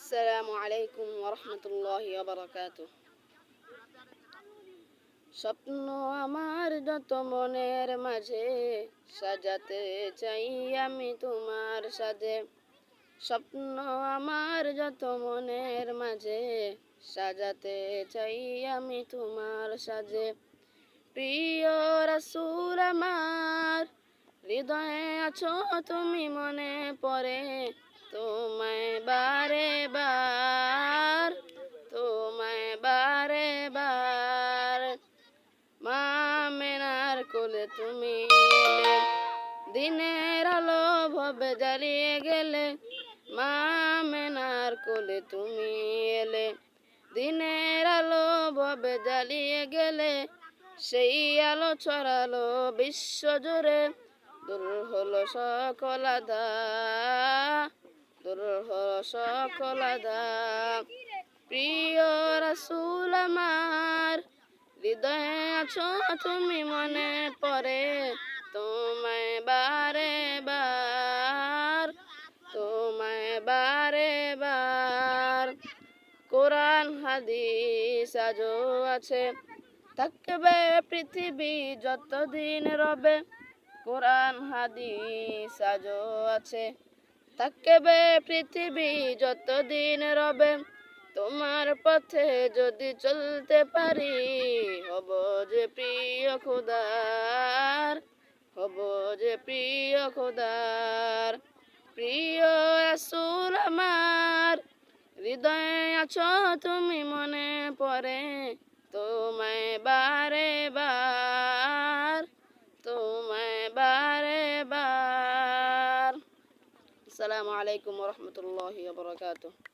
আসসালামু আলাইকুম ওয়া রাহমাতুল্লাহি ওয়া বারাকাতুহু। স্বপ্ন আমার যত মনের মাঝে, সাজাতে চাই আমি তোমার সাজে। স্বপ্ন আমার যত মনের মাঝে, সাজাতে চাই আমি তোমার সাজে। প্রিয় রাসূল আমার, হৃদয়ে আছো তুমি মনে পড়ে, তোমায় বারে বার, তোমায় বারে বার। মা আমেনার কোলে তুমি এলে, দিনের আলো ভবে জ্বালিয়ে গেলে। মা আমেনার কোলে তুমি এলে, দিনের আলো ভবে জ্বালিয়ে গেলে। সেই আলো ছড়ালো বিশ্ব জুড়ে, দূর হলো সকল আধা, দূর হলো সকল আধা। প্রিয় রাসূল আমার, হৃদয়ে আছো তুমি মনে পড়ে, তোমায় বারে বার, তোমায় বারে বার। কোরআন হাদিস আজও আছে, থাকবে পৃথিবী যতদিন রবে। কোরআন হাদিস আজও আছে, থাকবে পৃথিবী যতদিন রবে। তোমার পথে যদি চলতে পারি, হব যে প্রিয় খোদার, হব যে প্রিয় খোদার। প্রিয় রাসূল আমার, হৃদয়ে আছো তুমি মনে পড়ে, তোমায় বারে বার, তোমায় বারে বার। আসসালামু আলাইকুম ওয়া রাহমাতুল্লাহি ওয়া বারাকাতুহু।